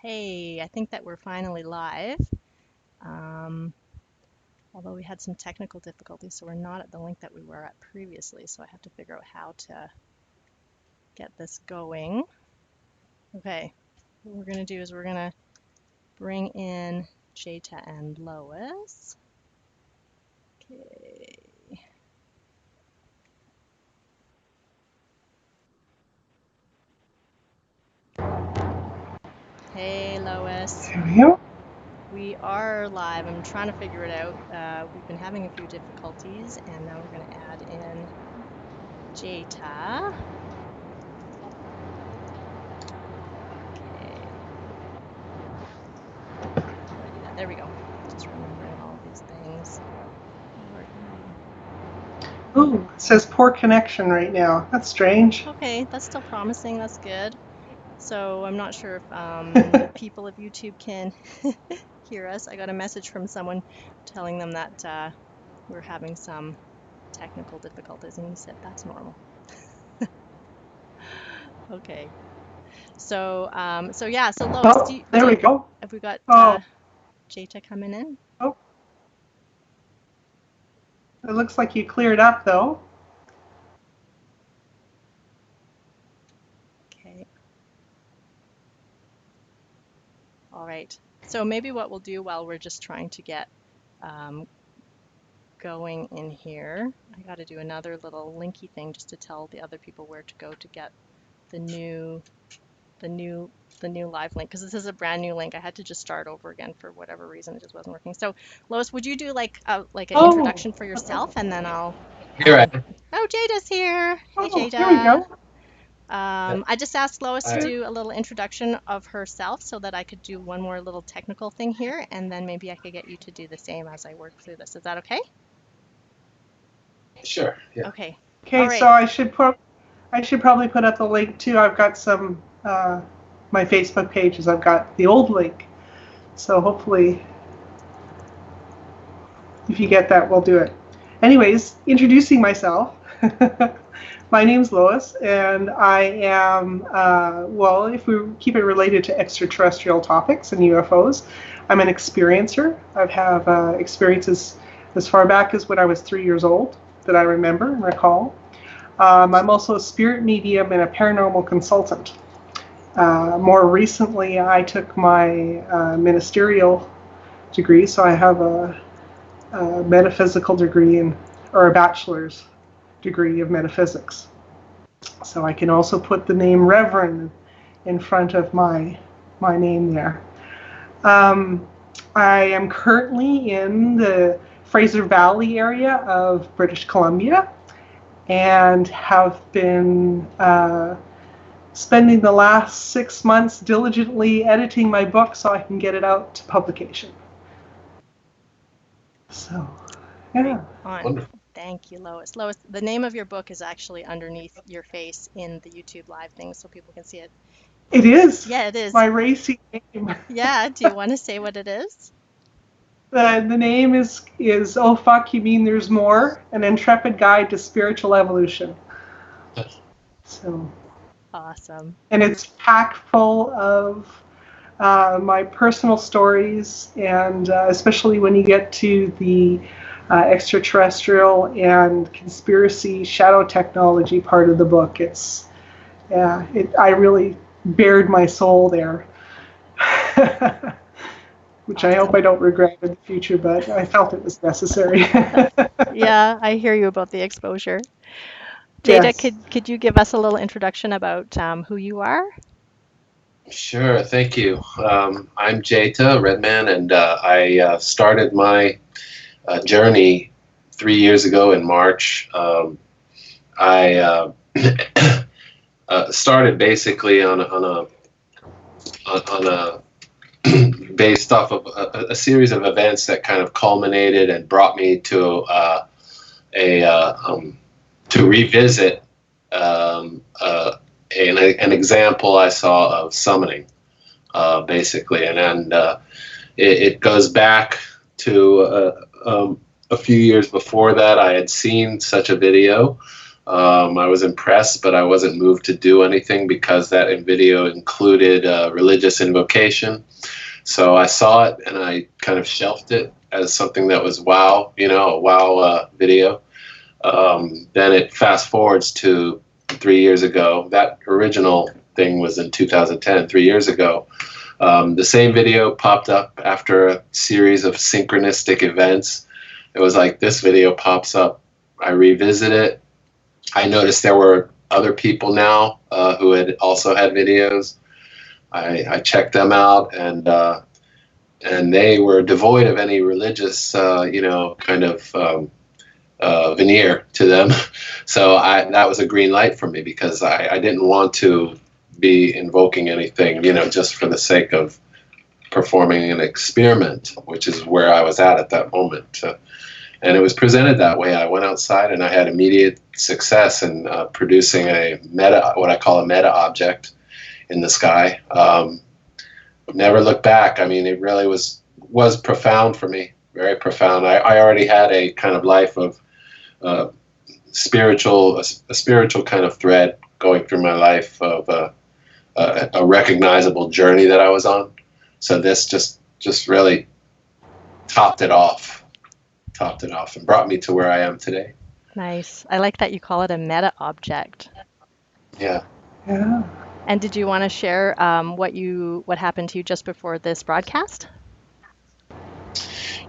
Hey, I think that we're finally live. Um, Although we had some technical difficulties, so we're not at the link that we were at previously, so I have to figure out how to get this going. Okay, what we're going to do is we're going to bring in Jayta and Lois. Okay. Hey, Lois. There we go. We are live. I'm trying to figure it out. We've been having a few difficulties, and now we're going to add in Jayta. Okay. How do I do that? There we go. Just remembering all of these things. Ooh, it says poor connection right now. That's strange. Okay, that's still promising. That's good. So I'm not sure if the people of YouTube can hear us. I got a message from someone telling them that we're having some technical difficulties, and he said that's normal. Okay. So Lois, Oh, there we go. have we got Oh, Jayta coming in? oh, it looks like you cleared up though. Okay. All right. So maybe what we'll do while we're just trying to get um, going in here, I got to do another little linky thing just to tell the other people where to go to get the new live link, because this is a brand new link. I had to just start over again for whatever reason. It just wasn't working. So Lois, would you do like an Oh, introduction for yourself, and then I'll Here I am. Oh, Jada's here. Hey, oh, here we Jada. go. I just asked Lois to I, do a little introduction of herself so that I could do one more little technical thing here, and then maybe I could get you to do the same as I work through this. Is that okay? sure, yeah. Okay. All Okay, so right. I should probably put up the link too. I've got some my Facebook pages. I've got the old link, so hopefully, if you get that, we'll do it. Anyways, introducing myself. My name's Lois, and I am, well, if we keep it related to extraterrestrial topics and UFOs, I'm an experiencer. I've had experiences as far back as when I was 3 years old that I remember and recall. I'm also a spirit medium and a paranormal consultant. More recently, I took my ministerial degree, so I have a metaphysical degree or a bachelor's degree of metaphysics. So I can also put the name Reverend in front of my name there. I am currently in the Fraser Valley area of British Columbia and have been spending the last 6 months diligently editing my book so I can get it out to publication. So, yeah. Wonderful. Thank you, Lois. Lois, the name of your book is actually underneath your face in the YouTube live thing so people can see it. It is. Yeah, it is. My racing name. Yeah, do you want to say what it is? The name is Oh Fuck, You Mean There's More? An Intrepid Guide to Spiritual Evolution. So. Awesome. And it's packed full of my personal stories, and especially when you get to the extraterrestrial and conspiracy shadow technology part of the book, I really bared my soul there. Which Awesome. I hope I don't regret in the future, but I felt it was necessary. Yeah, I hear you about the exposure. Jayta, Yes. could you give us a little introduction about who you are? Sure, thank you. I'm Jayta Redman, and I started my journey 3 years ago in March. I started basically on a based off of a series of events that kind of culminated and brought me to to revisit an example I saw of summoning, basically, and it goes back to a few years before that. I had seen such a video I was impressed, but I wasn't moved to do anything because that video included religious invocation. So I saw it and I kind of shelved it as something that was wow, you know, a wow video. Then it fast forwards to 3 years ago. That original thing was in 2010, 3 years ago. The same video popped up after a series of synchronistic events. It was like, this video pops up. I revisit it. I noticed there were other people now who had also had videos. I checked them out, and they were devoid of any religious, you know, kind of veneer to them. So that was a green light for me, because I didn't want to be invoking anything, you know, just for the sake of performing an experiment, which is where I was at that moment. And it was presented that way. I went outside and I had immediate success in producing what I call a meta object in the sky. Never looked back. I mean, it really was profound for me, very profound. I already had a kind of life of a spiritual kind of thread going through my life of a recognizable journey that I was on. So this just really topped it off and brought me to where I am today. Nice. I like that you call it a meta object. Yeah. Yeah. And did you want to share what happened to you just before this broadcast?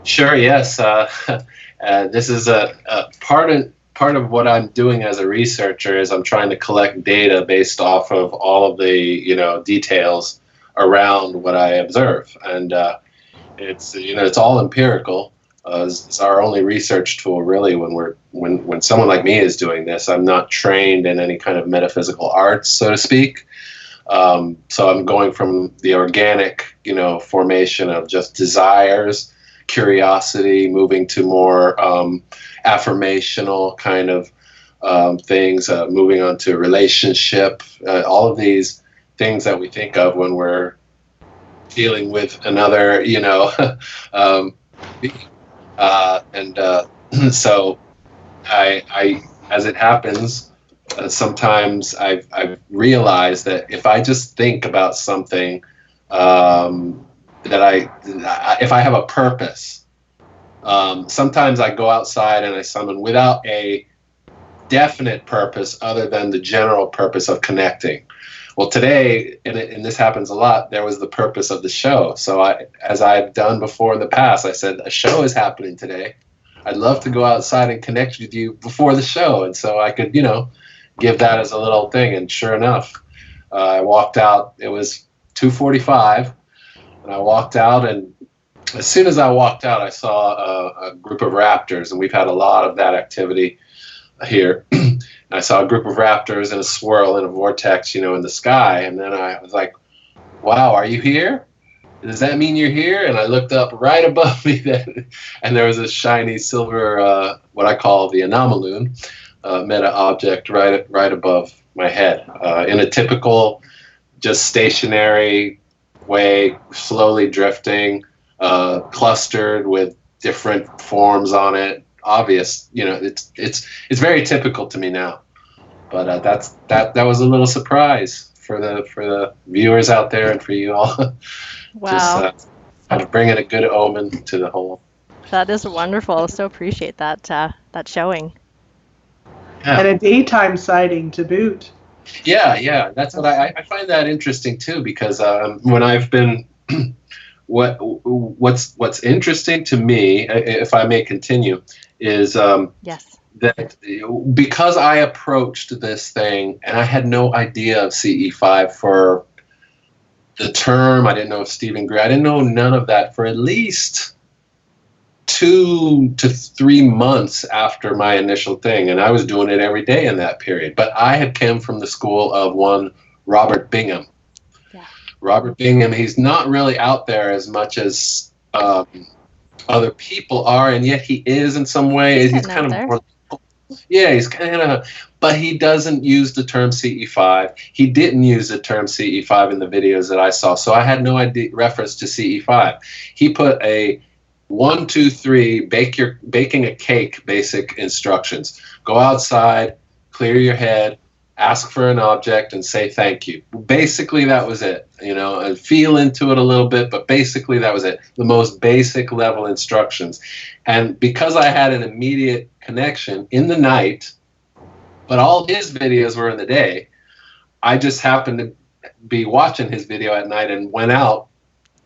Sure. Yes. This is a part of what I'm doing as a researcher is I'm trying to collect data based off of all of the, you know, details around what I observe, and it's, you know, it's all empirical. It's our only research tool, really. When someone like me is doing this, I'm not trained in any kind of metaphysical arts, so to speak. So I'm going from the organic, you know, formation of just desires, curiosity, moving to more affirmational kind of things, moving on to relationship, all of these things that we think of when we're dealing with another, you know, being. So I, as it happens, sometimes I've realized that if I just think about something, if I have a purpose, sometimes I go outside and I summon without a definite purpose other than the general purpose of connecting. Well, today, and this happens a lot, there was the purpose of the show. So as I've done before in the past, I said, a show is happening today. I'd love to go outside and connect with you before the show. And so I could, you know, give that as a little thing. And sure enough, I walked out. It was 2:45, and I walked out. And as soon as I walked out, I saw a group of raptors. And we've had a lot of that activity here. I saw a group of raptors in a swirl, in a vortex, you know, in the sky. And then I was like, wow, are you here? Does that mean you're here? And I looked up right above me then, and there was a shiny silver, what I call the anomaloon, meta object right above my head, in a typical, just stationary way, slowly drifting, clustered with different forms on it. Obvious, you know, it's very typical to me now, but that was a little surprise for the viewers out there and for you all. Wow. Just kind of bringing a good omen to the whole. That is wonderful. So appreciate that showing. Yeah. And a daytime sighting to boot. Yeah, that's what I find that interesting too, because when I've been what's interesting to me, if I may continue, is Yes. that because I approached this thing and I had no idea of CE5 for the term, I didn't know of Stephen Gray, I didn't know none of that for at least 2 to 3 months after my initial thing, and I was doing it every day in that period. But I had come from the school of one Robert Bingham. Yeah. Robert Bingham, he's not really out there as much as other people are, and yet he is in some ways. He's kind of more, yeah, he's kind of, but he doesn't use the term CE5. He didn't use the term CE5 in the videos that I saw, so I had no idea reference to CE5. He put a 1, 2, 3, baking a cake basic instructions. Go outside, clear your head, ask for an object, and say thank you. Basically, that was it. You know, and feel into it a little bit, but basically that was it. The most basic level instructions. And because I had an immediate connection in the night, but all his videos were in the day, I just happened to be watching his video at night and went out,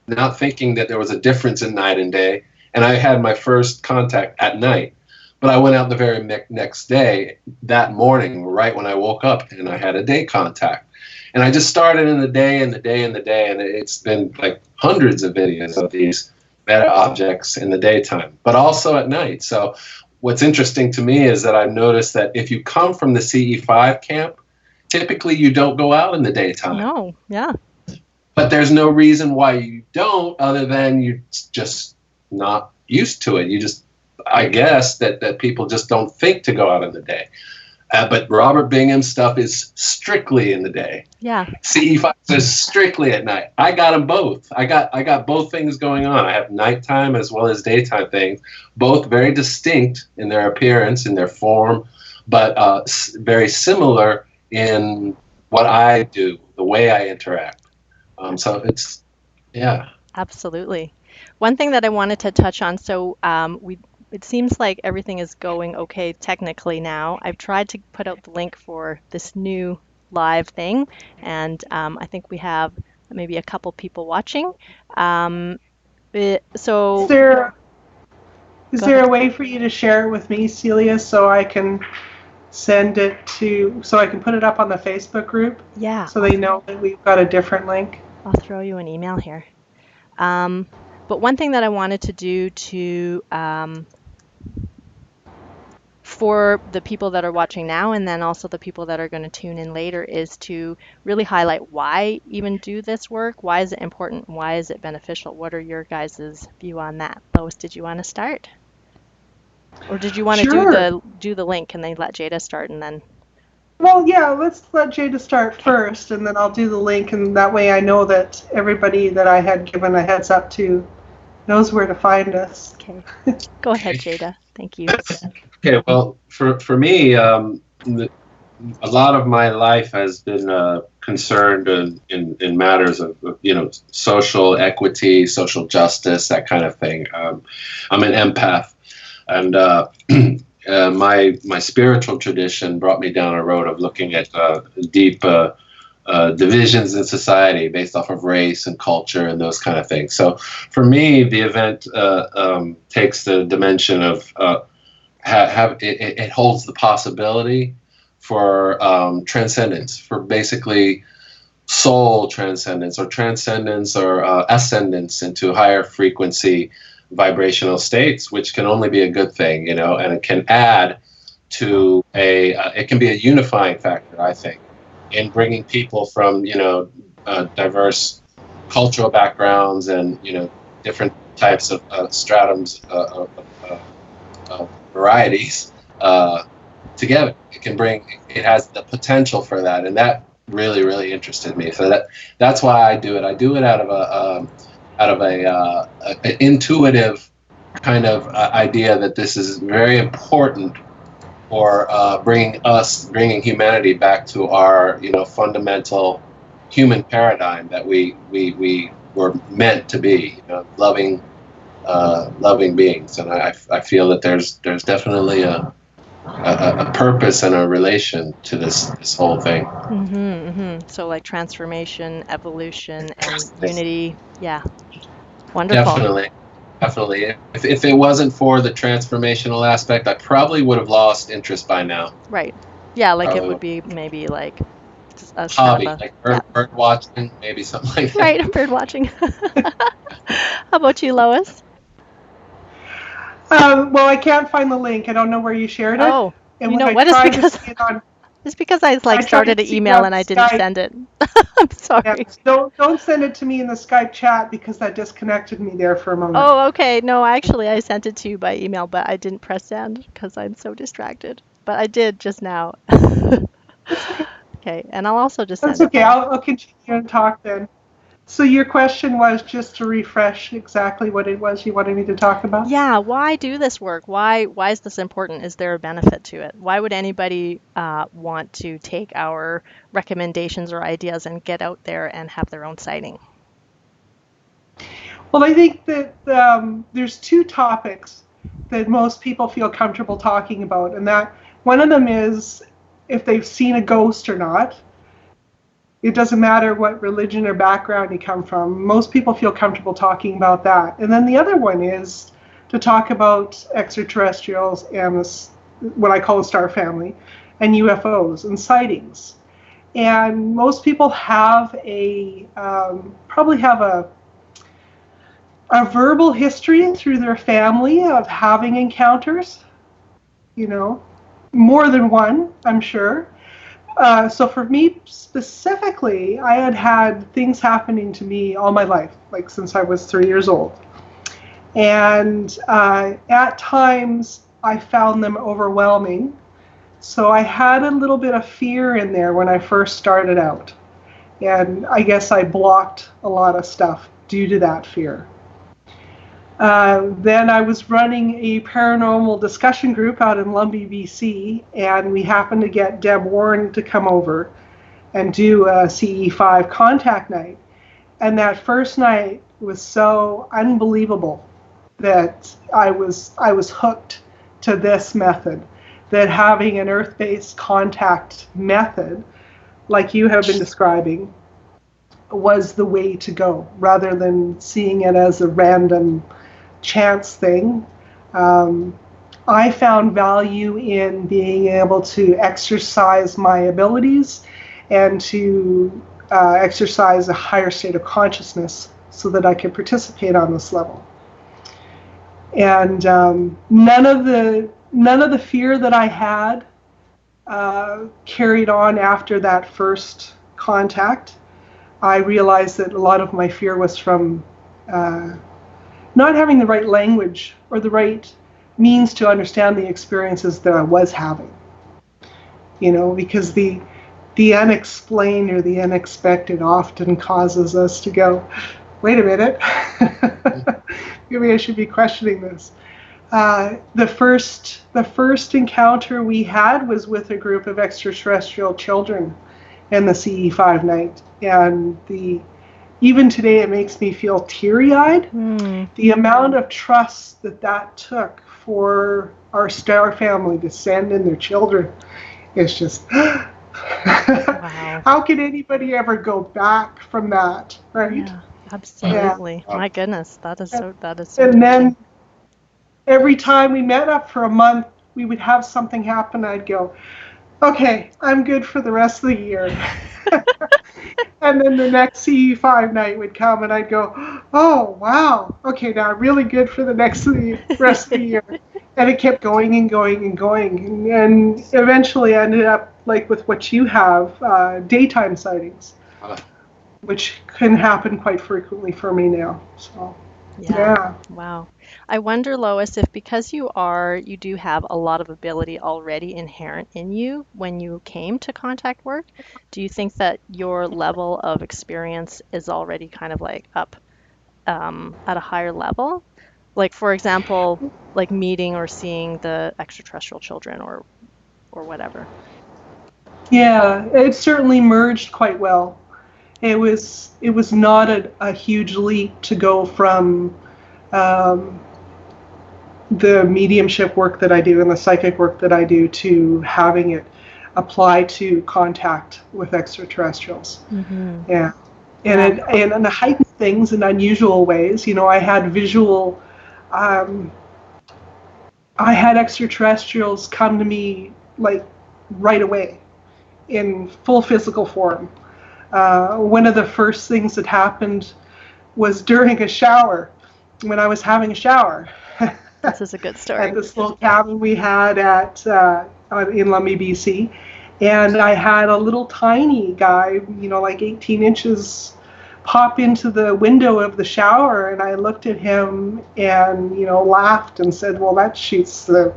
not thinking that there was a difference in night and day. And I had my first contact at night. But I went out the very next day, that morning, right when I woke up, and I had a day contact. And I just started in the day and the day and the day, and it's been like hundreds of videos of these meta objects in the daytime, but also at night. So what's interesting to me is that I've noticed that if you come from the CE5 camp, typically you don't go out in the daytime. No, yeah. But there's no reason why you don't, other than you're just not used to it. You just, I guess that people just don't think to go out in the day. But Robert Bingham's stuff is strictly in the day. Yeah. CE5 is strictly at night. I got them both. I got both things going on. I have nighttime as well as daytime things, both very distinct in their appearance, in their form, but very similar in what I do, the way I interact. So it's, yeah. Absolutely. One thing that I wanted to touch on, so it seems like everything is going okay technically now. I've tried to put out the link for this new live thing, and I think we have maybe a couple people watching. So Is there a way for you to share it with me, Celia, so I can send it so I can put it up on the Facebook group? Yeah. So they know that we've got a different link. I'll throw you an email here. But one thing that I wanted to do for the people that are watching now, and then also the people that are going to tune in later, is to really highlight why even do this work. Why is it important? Why is it beneficial? What are your guys' view on that? Lois, did you want to start? Or did you want to Sure. do the link and then let Jayta start and then? Well, yeah, let's let Jayta start first, and then I'll do the link, and that way I know that everybody that I had given a heads up to knows where to find us. Okay. Go ahead, Jayta. Thank you. Okay, well, for me, a lot of my life has been concerned in matters of, social equity, social justice, that kind of thing. I'm an empath, and my spiritual tradition brought me down a road of looking at deep divisions in society based off of race and culture and those kind of things. So for me, the event takes the dimension of it holds the possibility for transcendence, for basically soul transcendence or ascendance into higher frequency vibrational states, which can only be a good thing, and it can add to it can be a unifying factor, I think, in bringing people from, diverse cultural backgrounds and, different types of stratums of varieties together. It has the potential for that, and that really, really interested me. So that's why I do it. I do it out of an intuitive kind of idea that this is very important for bringing humanity back to our fundamental human paradigm that we were meant to be, loving beings. And I feel that there's definitely a purpose and a relation to this whole thing. Mm-hmm, mm-hmm. So like transformation, evolution, and unity. Yeah. Wonderful. Definitely. If it wasn't for the transformational aspect, I probably would have lost interest by now. Right. Yeah, like Probably it would be maybe like a hobby, kind of like bird watching, maybe something like that. right, bird watching. How about you, Lois? Well, I can't find the link. I don't know where you shared it. Oh, And you when know I what? tried to see it on, It's because I tried started to an see it email on and I didn't Skype. send it. I'm sorry. Yeah, don't send it to me in the Skype chat because that disconnected me there for a moment. Oh, okay. No, actually, I sent it to you by email, but I didn't press send because I'm so distracted. But I did just now. Okay, and I'll also just send That's okay. it. I'll continue and talk then. So your question was, just to refresh, exactly what it was you wanted me to talk about? Yeah, why do this work? Why is this important? Is there a benefit to it? Why would anybody want to take our recommendations or ideas and get out there and have their own sighting? Well, I think that there's two topics that most people feel comfortable talking about, and that one of them is if they've seen a ghost or not. It doesn't matter what religion or background you come from. Most people feel comfortable talking about that. And then the other one is to talk about extraterrestrials and this, what I call the star family, and UFOs and sightings. And most people have probably have a verbal history through their family of having encounters, more than one, I'm sure. So for me specifically, I had things happening to me all my life, like since I was 3 years old. And at times I found them overwhelming. So I had a little bit of fear in there when I first started out. And I guess I blocked a lot of stuff due to that fear. Then I was running a paranormal discussion group out in Lumby, BC, and we happened to get Deb Warren to come over and do a CE5 contact night. And that first night was so unbelievable that I was hooked to this method, that having an earth-based contact method, like you have been describing, was the way to go, rather than seeing it as a random chance thing. I found value in being able to exercise my abilities and to exercise a higher state of consciousness so that I could participate on this level. And none of the fear that I had carried on after that first contact. I realized that a lot of my fear was from not having the right language or the right means to understand the experiences that I was having. Because the unexplained or the unexpected often causes us to go, wait a minute, maybe I should be questioning this. The first encounter we had was with a group of extraterrestrial children in the CE5 night. And even today, it makes me feel teary-eyed. The amount of trust that took for our star family to send in their children is just, wow. How can anybody ever go back from that, right? Yeah, absolutely. Yeah. My goodness, that is so And then every time we met up for a month, we would have something happen. I'd go, okay, I'm good for the rest of the year. And then the next CE5 night would come, and I'd go, oh, wow. Okay, now I'm really good for the rest of the year. And it kept going and going and going. And eventually I ended up, like with what you have, daytime sightings, which can happen quite frequently for me now. So, yeah. Wow. I wonder, Lois, if because you do have a lot of ability already inherent in you when you came to contact work, do you think that your level of experience is already kind of like up at a higher level? Like, for example, like meeting or seeing the extraterrestrial children or whatever. Yeah, it certainly merged quite well. It was not a huge leap to go from the mediumship work that I do and the psychic work that I do to having it apply to contact with extraterrestrials. Mm-hmm. Yeah. And the heightened things in unusual ways. I had visual, I had extraterrestrials come to me like right away in full physical form. One of the first things that happened was during a shower, when I was having a shower. This is a good story. At this little cabin we had in Lumby, BC. And I had a little tiny guy, like 18 inches, pop into the window of the shower. And I looked at him and, laughed and said, well, that shoots the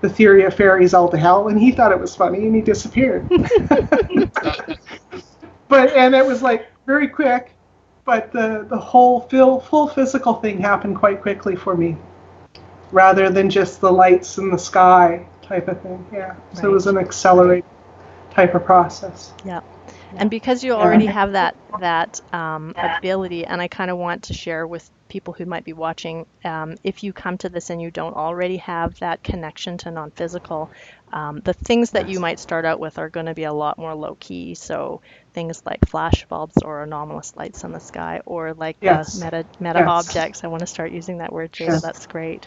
theory of fairies all to hell. And he thought it was funny and he disappeared. And it was like very quick. But the whole full physical thing happened quite quickly for me, rather than just the lights in the sky type of thing. Yeah. So it was an accelerated type of process. Yeah. And because you already have that ability, and I kind of want to share with people who might be watching, if you come to this and you don't already have that connection to non-physical, the things that you might start out with are going to be a lot more low key. So things like flashbulbs or anomalous lights in the sky, or like the meta objects. I want to start using that word, Jayta. That's great.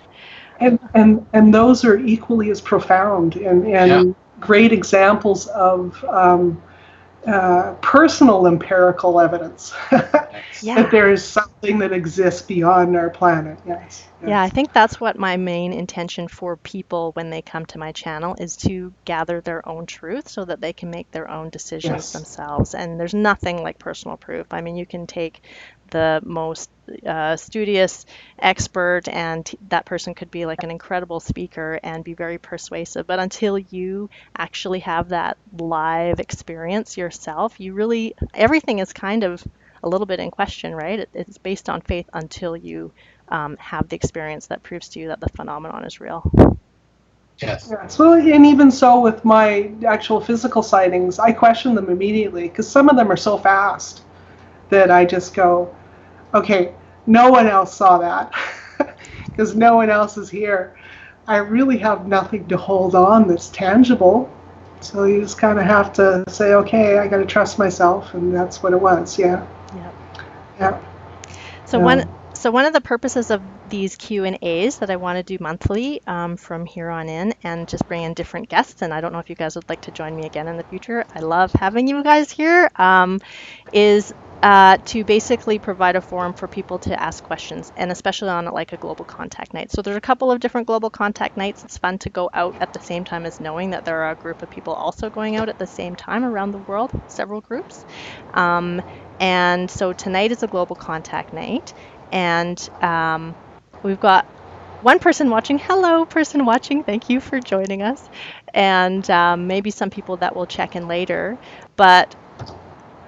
And those are equally as profound and great examples of personal empirical evidence that there is something that exists beyond our planet. Yes. Yeah, I think that's what my main intention for people when they come to my channel is to gather their own truth so that they can make their own decisions themselves. And there's nothing like personal proof. I mean, you can take the most studious expert, and that person could be like an incredible speaker and be very persuasive, but until you actually have that live experience yourself, you really, everything is kind of a little bit in question, right? It's based on faith until you have the experience that proves to you that the phenomenon is real. Yes. Well, and even so with my actual physical sightings, I question them immediately because some of them are so fast that I just go, okay, no one else saw that because no one else is here. I really have nothing to hold on that's tangible. So you just kind of have to say, okay, I got to trust myself. And that's what it was. Yeah. So one of the purposes of these Q&As that I want to do monthly from here on in, and just bring in different guests, and I don't know if you guys would like to join me again in the future. I love having you guys here, is to basically provide a forum for people to ask questions, and especially on like a global contact night. So there's a couple of different global contact nights. It's fun to go out at the same time as knowing that there are a group of people also going out at the same time around the world, several groups. And so tonight is a global contact night, and we've got one person watching. Hello, person watching. Thank you for joining us. And maybe some people that will check in later. But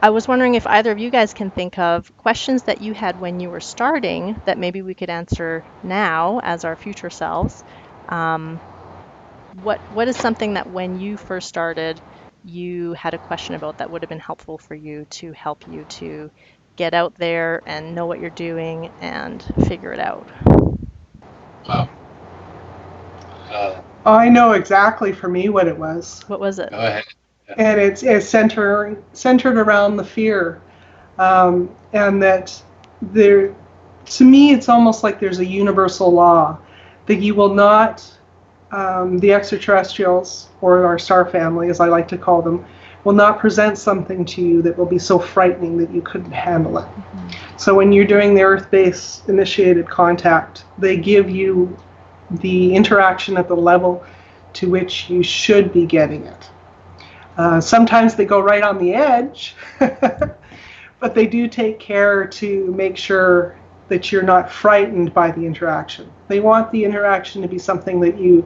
I was wondering if either of you guys can think of questions that you had when you were starting that maybe we could answer now as our future selves. What is something that when you first started, you had a question about that would have been helpful for you to help you to get out there and know what you're doing and figure it out? Wow. I know exactly for me what it was. What was it? Go ahead. And it's centered around the fear, and that there, to me, it's almost like there's a universal law that you will not, the extraterrestrials, or our star family, as I like to call them, will not present something to you that will be so frightening that you couldn't handle it. Mm-hmm. So when you're doing the Earth-based initiated contact, they give you the interaction at the level to which you should be getting it. Sometimes they go right on the edge, but they do take care to make sure that you're not frightened by the interaction. They want the interaction to be something that you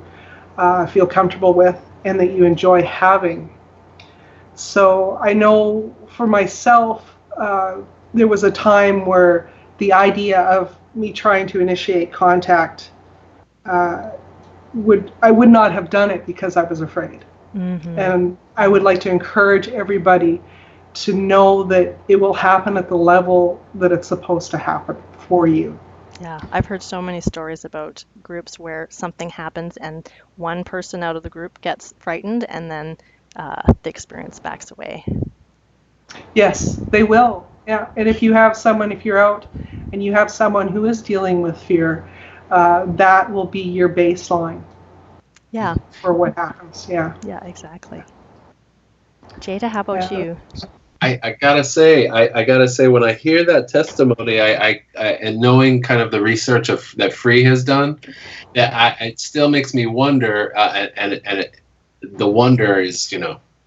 feel comfortable with and that you enjoy having. So I know for myself, there was a time where the idea of me trying to initiate contact, I would not have done it because I was afraid. Mm-hmm. And I would like to encourage everybody to know that it will happen at the level that it's supposed to happen for you. Yeah, I've heard so many stories about groups where something happens and one person out of the group gets frightened and then the experience backs away. Yes, they will. Yeah, and if you're out and you have someone who is dealing with fear, that will be your baseline. Yeah. For what happens. Yeah. Yeah, exactly. Jayta, how about you? I gotta say, when I hear that testimony, I and knowing kind of the research that Free has done, it still makes me wonder, the wonder is,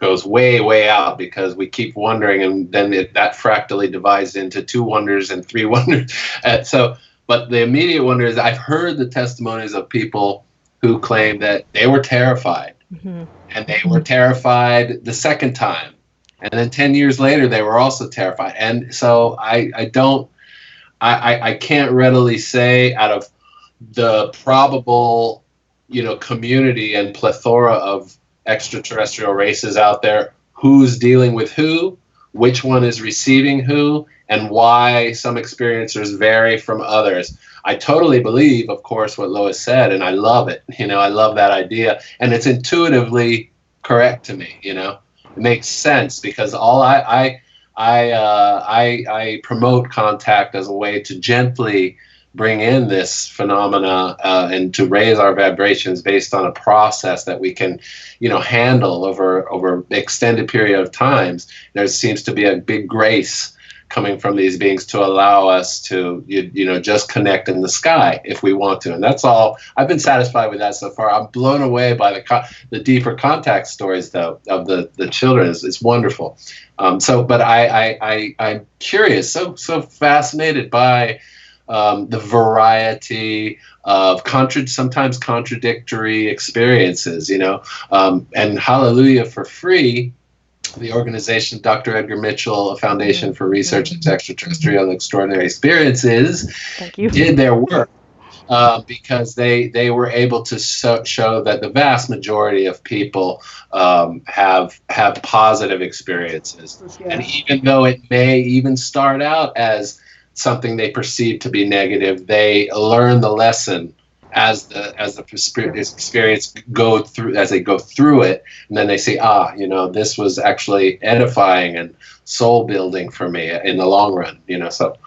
goes way out because we keep wondering, and then that fractally divides into 2 wonders and 3 wonders. But the immediate wonder is I've heard the testimonies of people who claim that they were terrified, mm-hmm. and they were terrified the second time. And then 10 years later, they were also terrified. And so I can't readily say out of the probable, community and plethora of extraterrestrial races out there, who's dealing with who, which one is receiving who, and why some experiencers vary from others. I totally believe, of course, what Lois said, and I love it. I love that idea, and it's intuitively correct to me. It makes sense because all I promote contact as a way to gently bring in this phenomena and to raise our vibrations based on a process that we can, handle over extended period of times. There seems to be a big grace coming from these beings to allow us to, just connect in the sky if we want to. And that's all. I've been satisfied with that so far. I'm blown away by the deeper contact stories, though, of the children. It's wonderful. But I'm curious, so fascinated by the variety of sometimes contradictory experiences, and hallelujah for free, the organization Dr. Edgar Mitchell, a foundation for research into extraterrestrial and extraordinary experiences, did their work because they were able to show that the vast majority of people have positive experiences. Yeah. And even though it may even start out as something they perceive to be negative, they learn the lesson as the experience as they go through it, and then they say, this was actually edifying and soul building for me in the long run. So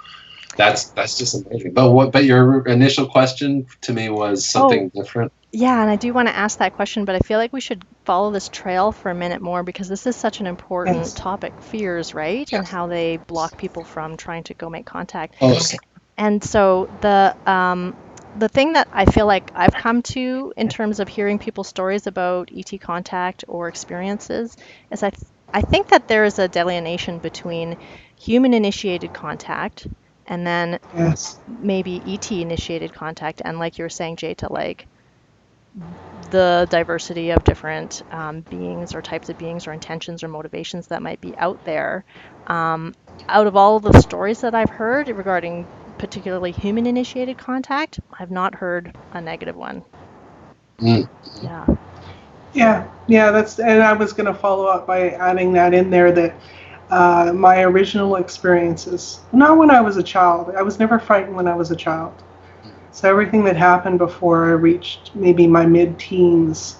that's just amazing. But your initial question to me was something different. Yeah, and I do want to ask that question, but I feel like we should follow this trail for a minute more because this is such an important topic, fears, right? Yes. And how they block people from trying to go make contact. Oh, okay. And so the thing that I feel like I've come to in terms of hearing people's stories about ET contact or experiences is I think that there is a delineation between human-initiated contact and then maybe ET-initiated contact, and like you were saying, Jayta, like the diversity of different beings or types of beings or intentions or motivations that might be out there. Out of all of the stories that I've heard regarding particularly human-initiated contact, I've not heard a negative one. Yeah, and I was going to follow up by adding that in there that my original experiences, not when I was a child, I was never frightened when I was a child. So everything that happened before I reached maybe my mid-teens,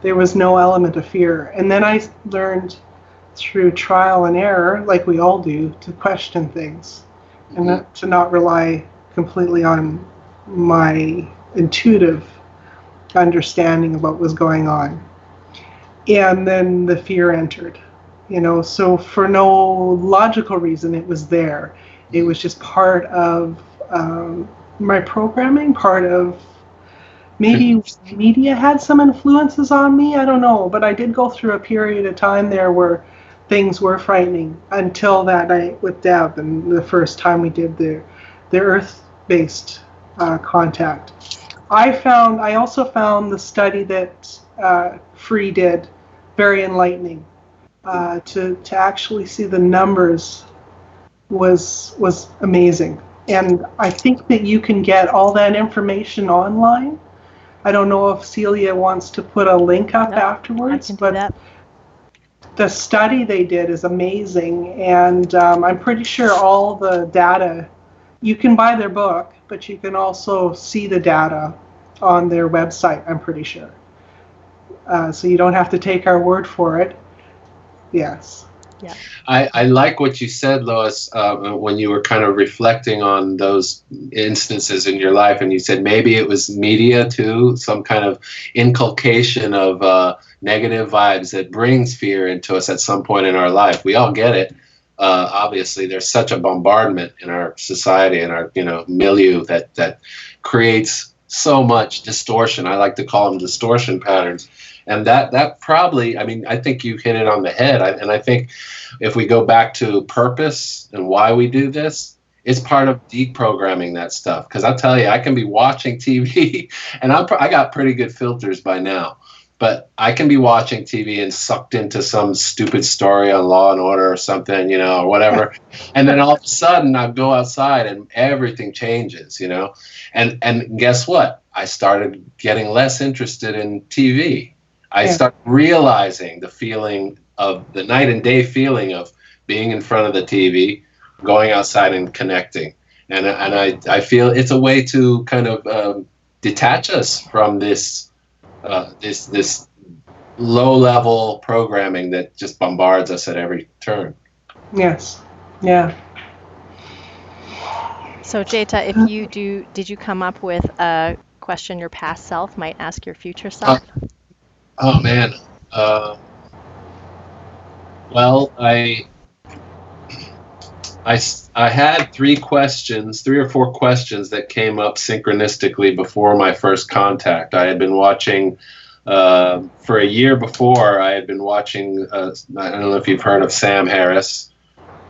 there was no element of fear. And then I learned through trial and error, like we all do, to question things and to not rely completely on my intuitive understanding of what was going on. And then the fear entered, so for no logical reason it was there. It was just part of my programming, part of maybe media had some influences on me, I don't know, but I did go through a period of time there where things were frightening until that night with Deb and the first time we did the Earth-based contact. I also found the study that Free did very enlightening. To actually see the numbers was amazing. And I think that you can get all that information online. I don't know if Cielia wants to put a link up afterwards, but the study they did is amazing. And I'm pretty sure all the data, you can buy their book, but you can also see the data on their website, I'm pretty sure. So you don't have to take our word for it. Yes. Yeah. I like what you said, Lois, when you were kind of reflecting on those instances in your life, and you said maybe it was media too, some kind of inculcation of negative vibes that brings fear into us at some point in our life. We all get it. Obviously, there's such a bombardment in our society and our milieu that creates so much distortion. I like to call them distortion patterns. And that probably, I think you hit it on the head. And I think if we go back to purpose and why we do this, it's part of deprogramming that stuff. Because I'll tell you, I can be watching TV, and I got pretty good filters by now. but I can be watching TV and sucked into some stupid story on Law and Order or something, or whatever. And then all of a sudden I go outside and everything changes, And guess what? I started getting less interested in TV. I started realizing the feeling of the night and day feeling of being in front of the TV, going outside and connecting. And I feel it's a way to kind of detach us from this this low level programming that just bombards us at every turn. Yes. Yeah. So Jayta, did you come up with a question your past self might ask your future self? Oh man. Well, I had three or four questions that came up synchronistically before my first contact. I had been watching, for a year before, I had been watching, I don't know if you've heard of Sam Harris.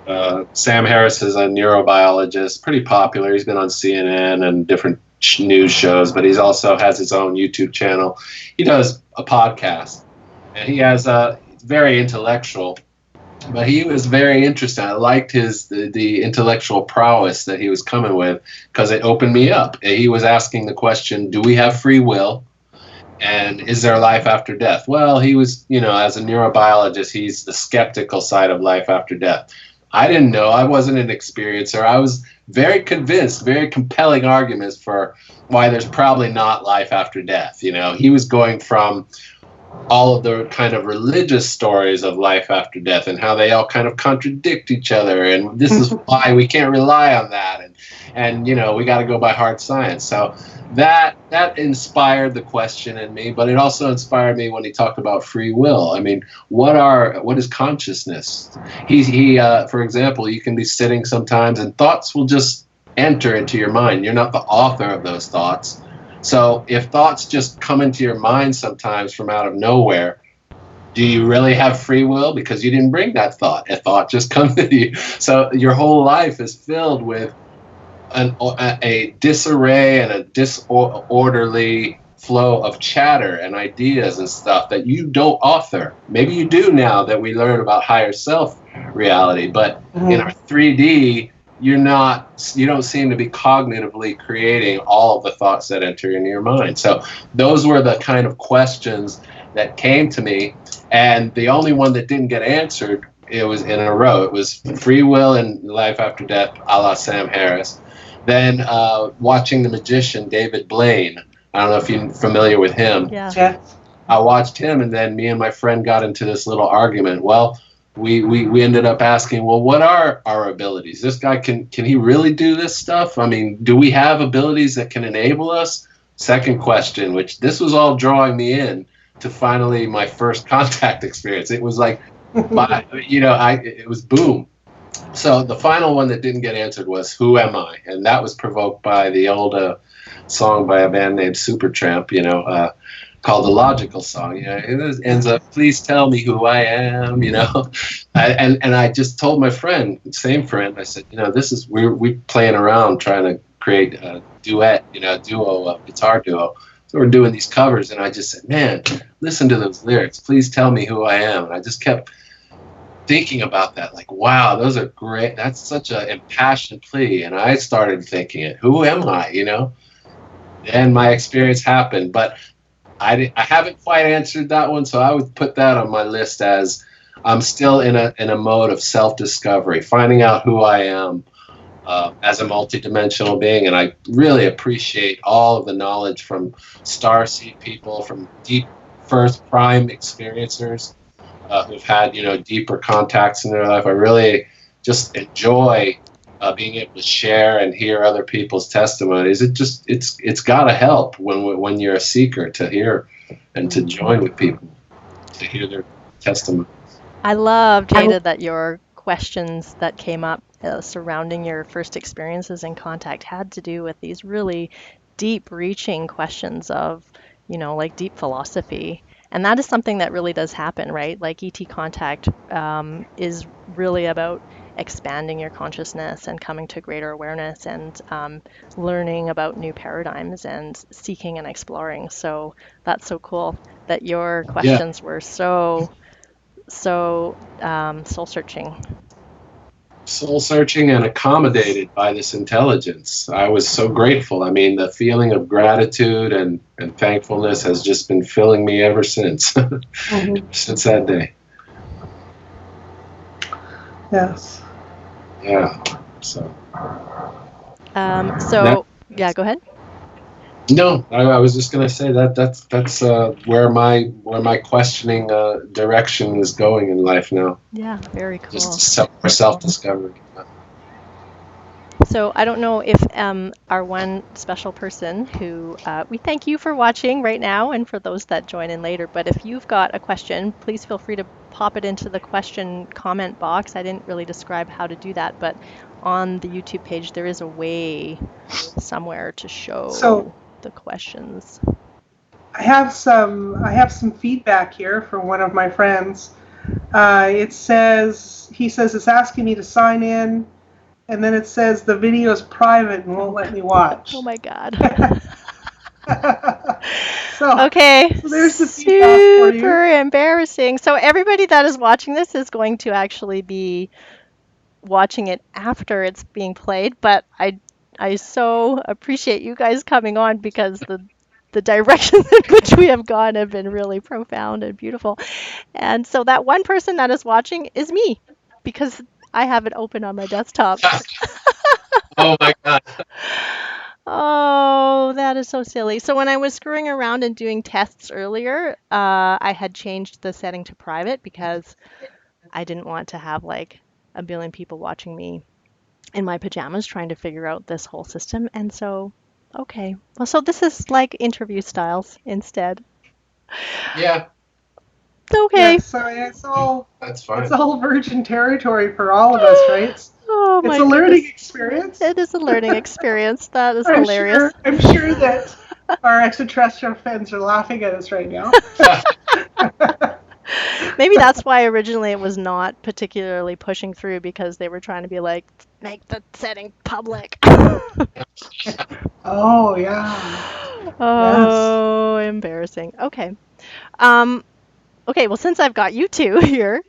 Sam Harris is a neurobiologist, pretty popular. He's been on CNN and different news shows, but he also has his own YouTube channel. He does a podcast, and he has very intellectual. But he was very interesting. I liked the intellectual prowess that he was coming with because it opened me up. He was asking the question, do we have free will? And is there life after death? Well, he was, as a neurobiologist, he's the skeptical side of life after death. I didn't know. I wasn't an experiencer. I was very convinced, very compelling arguments for why there's probably not life after death. He was going from all of the kind of religious stories of life after death and how they all kind of contradict each other, and this is why we can't rely on that, and we got to go by hard science. So that inspired the question in me, but it also inspired me when he talked about free will. I mean, what is consciousness? He for example, you can be sitting sometimes and thoughts will just enter into your mind. You're not the author of those thoughts. So if thoughts just come into your mind sometimes from out of nowhere, do you really have free will? Because you didn't bring that thought. A thought just comes to you. So your whole life is filled with a disarray and a disorderly flow of chatter and ideas and stuff that you don't author. Maybe you do now that we learn about higher self reality, but in our 3D, you don't seem to be cognitively creating all of the thoughts that enter into your mind. So those were the kind of questions that came to me, and the only one that didn't get answered, it was in a row. It was free will and life after death, a la Sam Harris. Then watching the magician David Blaine. I don't know if you're familiar with him. Yeah. I watched him, and then me and my friend got into this little argument. Well, we ended up asking, well, what are our abilities? This guy, can he really do this stuff? I mean, do we have abilities that can enable us? Second question, which this was all drawing me in to finally my first contact experience. It was like, it was boom. So the final one that didn't get answered was, who am I? And that was provoked by the old song by a band named Supertramp, called The Logical Song. It ends up, please tell me who I am, and I just told my friend, same friend, I said, we're playing around trying to create a duet, duo, guitar duo. So we're doing these covers, and I just said, man, listen to those lyrics. Please tell me who I am. And I just kept thinking about that, like, wow, those are great. That's such an impassioned plea. And I started thinking it, who am I, And my experience happened, but I haven't quite answered that one, so I would put that on my list as I'm still in a mode of self-discovery, finding out who I am as a multidimensional being. And I really appreciate all of the knowledge from starseed people, from deep first prime experiencers who've had deeper contacts in their life. I really just enjoy being able to share and hear other people's testimonies. It's got to help when you're a seeker to hear and to join with people to hear their testimonies. I love, Jayta, that your questions that came up surrounding your first experiences in contact had to do with these really deep reaching questions of, like deep philosophy. And that is something that really does happen, right? Like ET contact is really about expanding your consciousness and coming to greater awareness and learning about new paradigms and seeking and exploring. So that's so cool. that your Yeah. questions were so soul searching. Soul searching and accommodated by this intelligence. I was so grateful. I mean, the feeling of gratitude and thankfulness has just been filling me ever since, since that day. Yes. Yeah. So. Yeah, go ahead. No, I was just gonna say that's where my questioning direction is going in life now. Yeah, very cool. Just self-discovery. So I don't know if our one special person who we thank you for watching right now, and for those that join in later, but if you've got a question, please feel free to pop it into the question comment box. I didn't really describe how to do that, but on the YouTube page there is a way somewhere to show the questions. I have some feedback here from one of my friends. He says it's asking me to sign in, and then it says the video is private and won't let me watch. Oh my God. Okay. So there's the feedback for you. Super embarrassing. So everybody that is watching this is going to actually be watching it after it's being played, but I so appreciate you guys coming on, because the directions in which we have gone have been really profound and beautiful. And so that one person that is watching is me, because I have it open on my desktop. Oh my God. Oh, that is so silly. So when I was screwing around and doing tests earlier, I had changed the setting to private because I didn't want to have like a billion people watching me in my pajamas trying to figure out this whole system. And so, okay. Well, so this is like interview styles instead. Yeah. Okay. Yeah, so That's fine. It's all virgin territory for all of us, right? Oh my It's a learning experience. It is a learning experience. That is hilarious. I'm sure that our extraterrestrial friends are laughing at us right now. Maybe that's why originally it was not particularly pushing through, because they were trying to be like, make the setting public. Oh, yeah. Oh, yes. Embarrassing. Okay. Okay, well, since I've got you two here,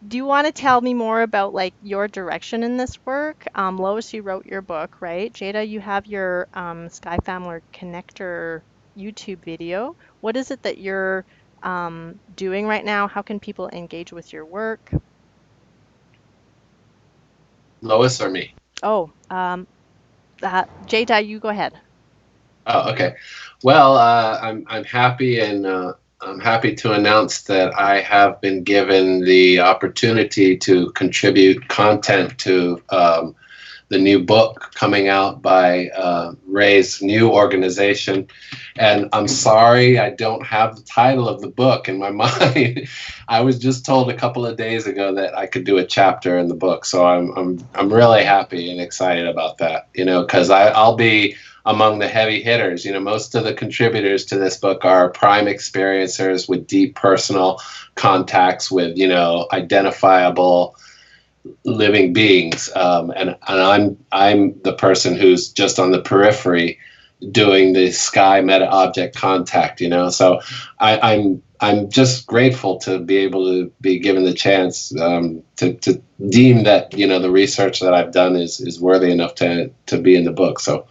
do you want to tell me more about like your direction in this work? Lois, you wrote your book, right? Jayta, you have your Sky Family Connector YouTube video. What is it that you're doing right now? How can people engage with your work? Lois or me? Oh, Jayta, you go ahead. Oh, okay. Well, I'm happy, and I'm happy to announce that I have been given the opportunity to contribute content to the new book coming out by Ray's new organization. And I'm sorry I don't have the title of the book in my mind. I was just told a couple of days ago that I could do a chapter in the book, so I'm really happy and excited about that. You know, because I'll be among the heavy hitters. You know, most of the contributors to this book are prime experiencers with deep personal contacts with, you know, identifiable living beings, and I'm the person who's just on the periphery doing the sky meta object contact. You know, so I'm just grateful to be able to be given the chance to deem that, you know, the research that I've done is worthy enough to be in the book. So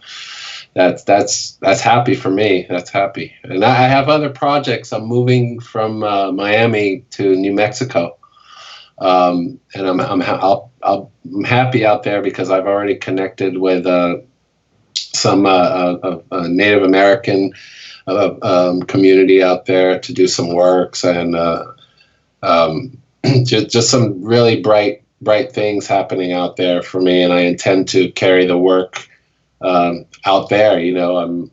that's happy for me. That's happy. And I have other projects. I'm moving from Miami to New Mexico, and I'm happy out there because I've already connected with some Native American community out there to do some works, and just some really bright things happening out there for me. And I intend to carry the work out there, you know,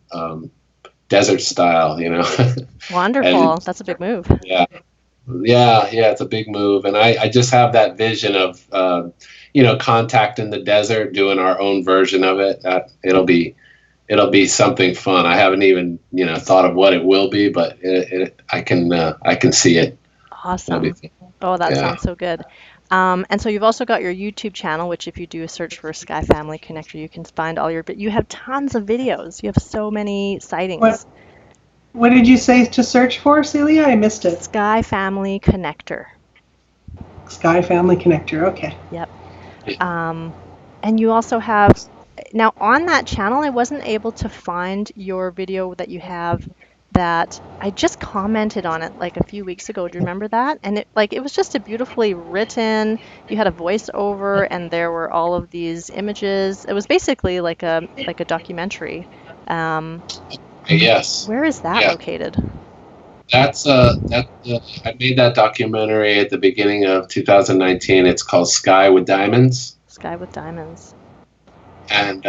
desert style, you know. Wonderful. That's a big move. Yeah, it's a big move. And I just have that vision of, you know, contact in the desert, doing our own version of it. It'll be something fun. I haven't even, you know, thought of what it will be, but I can see it. Awesome. Oh, that sounds so good. And so you've also got your YouTube channel, which if you do a search for Sky Family Connector, you can find all your, but you have tons of videos. You have so many sightings. What did you say to search for, Celia? I missed it. Sky Family Connector. Sky Family Connector. Okay. Yep. And you also have, now on that channel, I wasn't able to find your video that you have that I just commented on it like a few weeks ago. Do you remember that? And it was just a beautifully written, you had a voiceover and there were all of these images. It was basically like a documentary. Yes. Where is that located? That's I made that documentary at the beginning of 2019. It's called Sky with Diamonds. Sky with Diamonds. And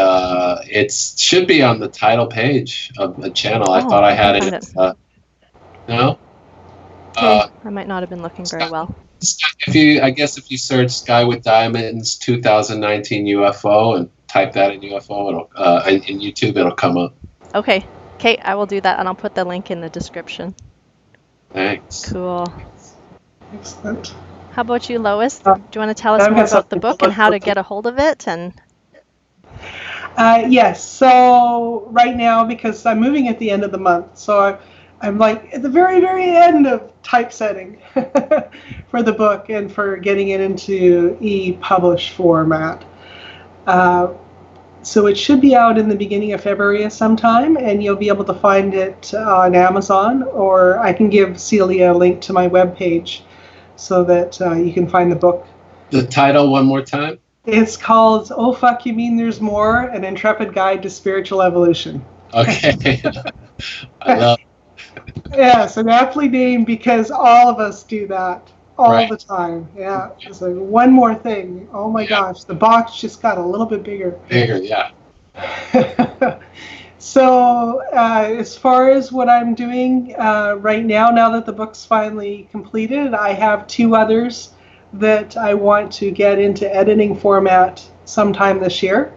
it should be on the title page of the channel. I thought I had it. No? Okay. I might not have been looking very well. If you search Sky with Diamonds 2019 UFO and type that in UFO, in YouTube, it'll come up. Okay. Okay, I will do that, and I'll put the link in the description. Thanks. Cool. Excellent. How about you, Lois? Do you want to tell us more about the book and how to get a hold of it? Yes. So right now, because I'm moving at the end of the month, so I'm like at the very, very end of typesetting for the book and for getting it into e-published format. So it should be out in the beginning of February sometime, and you'll be able to find it on Amazon, or I can give Celia a link to my webpage so that you can find the book. The title one more time? It's called Oh Fuck You Mean There's More, An Intrepid Guide to Spiritual Evolution. Okay. I love it. Yes, an aptly named because all of us do that all the time. Yeah, it's like one more thing. Oh my gosh, the box just got a little bit bigger. Bigger, yeah. So as far as what I'm doing right now that the book's finally completed, I have 2 others that I want to get into editing format sometime this year.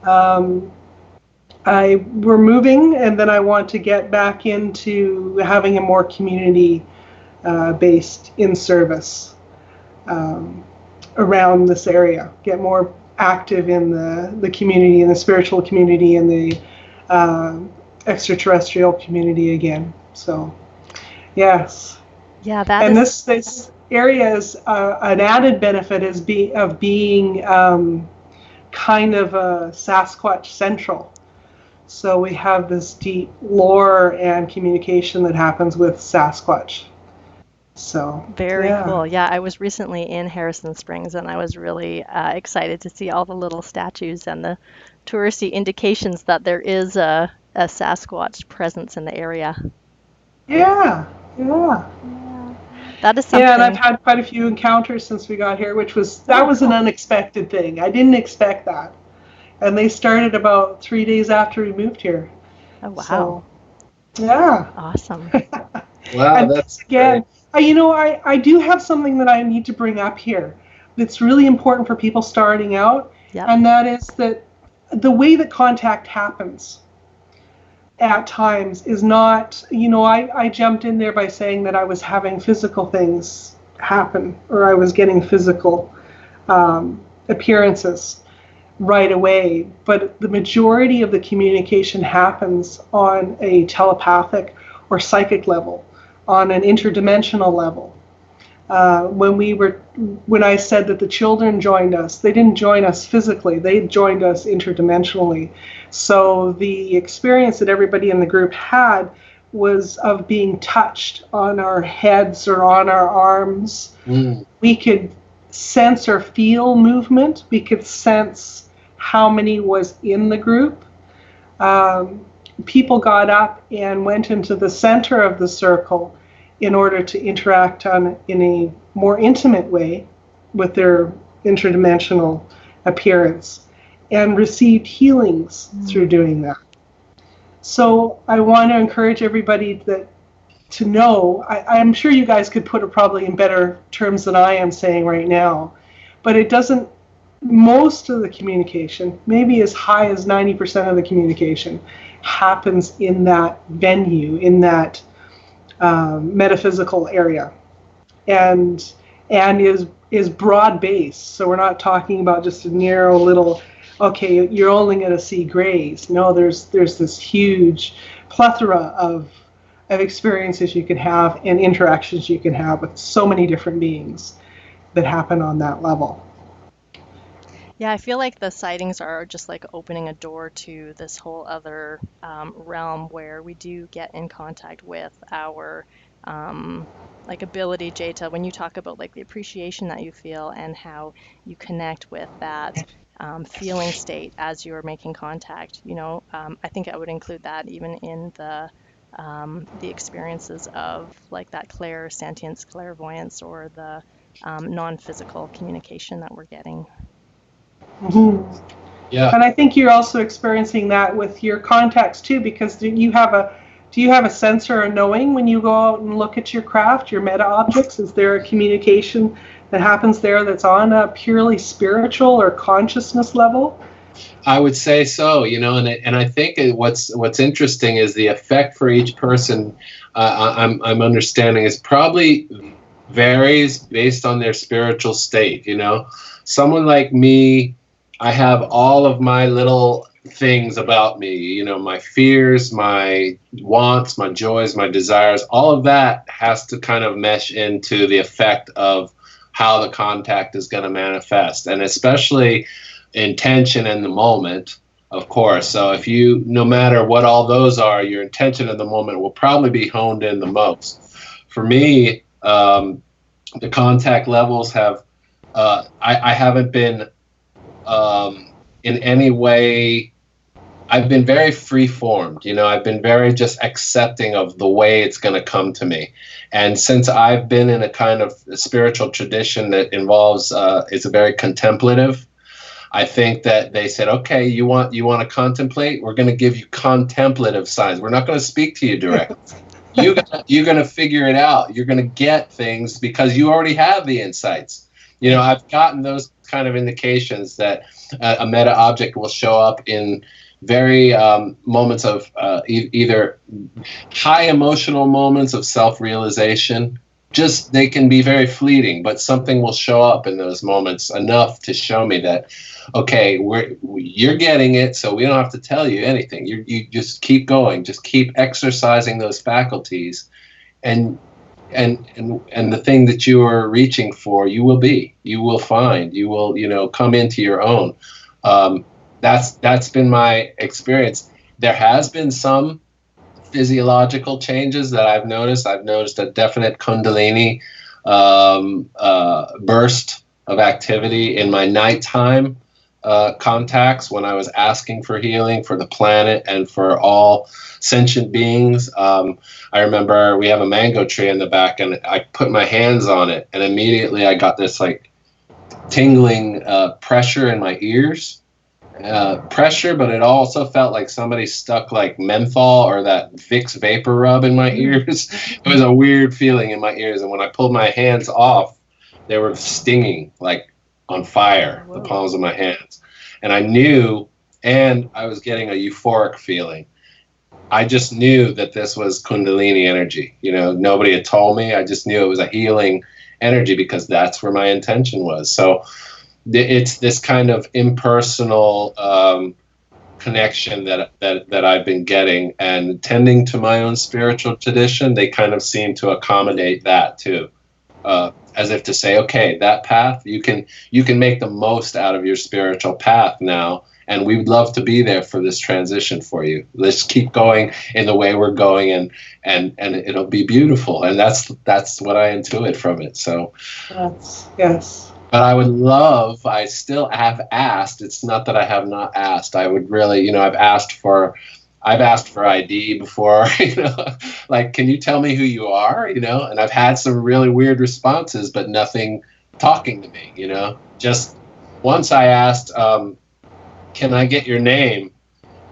We're moving, and then I want to get back into having a more community based in-service around this area, get more active in the community, in the spiritual community, and the extraterrestrial community again. So, yes. Yeah, this area is an added benefit of being kind of a Sasquatch central. So we have this deep lore and communication that happens with Sasquatch. So very cool. Yeah, I was recently in Harrison Springs, and I was really excited to see all the little statues and the touristy indications that there is a Sasquatch presence in the area. Yeah. That is something. Yeah, and I've had quite a few encounters since we got here, which was an unexpected thing. I didn't expect that, and they started about 3 days after we moved here. Oh wow! So, yeah. Awesome. Wow, that's again. I do have something that I need to bring up here that's really important for people starting out, and that is that the way that contact happens at times is not, I jumped in there by saying that I was having physical things happen, or I was getting physical appearances right away, but the majority of the communication happens on a telepathic or psychic level, on an interdimensional level. When I said that the children joined us, they didn't join us physically, they joined us interdimensionally. So the experience that everybody in the group had was of being touched on our heads or on our arms. We could sense or feel movement. We could sense how many was in the group. People got up and went into the center of the circle in order to interact in a more intimate way with their interdimensional appearance, and received healings through doing that. So I want to encourage everybody to know, I'm sure you guys could put it probably in better terms than I am saying right now, but it doesn't, most of the communication, maybe as high as 90% of the communication, happens in that venue, in that metaphysical area, and is broad-based. So we're not talking about just a narrow little, okay, you're only going to see grays. No, there's this huge plethora of of experiences you can have and interactions you can have with so many different beings that happen on that level. Yeah, I feel like the sightings are just like opening a door to this whole other realm where we do get in contact with our like ability, Jayta, when you talk about like the appreciation that you feel and how you connect with that feeling state as you're making contact. I think I would include that even in the experiences of like that clairsentience, clairvoyance, or the non-physical communication that we're getting. Mm-hmm. Yeah. And I think you're also experiencing that with your contacts too, because do you have a sense or a knowing when you go out and look at your craft, your meta objects? Is there a communication that happens there that's on a purely spiritual or consciousness level? I would say so, and I think what's interesting is the effect for each person. I'm understanding is probably varies based on their spiritual state. Someone like me, I have all of my little things about me, my fears, my wants, my joys, my desires, all of that has to kind of mesh into the effect of how the contact is going to manifest, and especially intention in the moment, of course. So if you, no matter what all those are, your intention in the moment will probably be honed in the most. For me, the contact levels have, I haven't been in any way, I've been very free-formed, I've been very just accepting of the way it's going to come to me. And since I've been in a kind of spiritual tradition that involves, it's a very contemplative, I think that they said, okay, you want to contemplate? We're going to give you contemplative signs. We're not going to speak to you directly. You're going to figure it out. You're going to get things because you already have the insights. I've gotten those kind of indications that a meta object will show up in very moments of either high emotional moments of self-realization. Just they can be very fleeting, but something will show up in those moments enough to show me that, okay, you're getting it, so we don't have to tell you anything. You just keep going, just keep exercising those faculties, and the thing that you are reaching for, you will find, you will come into your own. That's been my experience. There has been some physiological changes that I've noticed. I've noticed a definite Kundalini burst of activity in my nighttime contacts when I was asking for healing for the planet and for all sentient beings. I remember we have a mango tree in the back, and I put my hands on it, and immediately I got this like tingling pressure in my ears. Pressure, but it also felt like somebody stuck like menthol or that Vicks vapor rub in my ears. It was a weird feeling in my ears, and when I pulled my hands off, they were stinging like on fire. Whoa. The palms of my hands, and I knew, and I was getting a euphoric feeling. I just knew that this was Kundalini energy. Nobody had told me. I just knew it was a healing energy because that's where my intention was. So it's this kind of impersonal connection that I've been getting, and tending to my own spiritual tradition, they kind of seem to accommodate that too, as if to say, okay, that path, you can make the most out of your spiritual path now, and we would love to be there for this transition for you. Let's keep going in the way we're going, and it'll be beautiful. And that's what I intuit from it. So yes. But I still have asked. It's not that I have not asked. I would really, I've asked for ID before, like, can you tell me who you are, and I've had some really weird responses, but nothing talking to me, Just once I asked, can I get your name?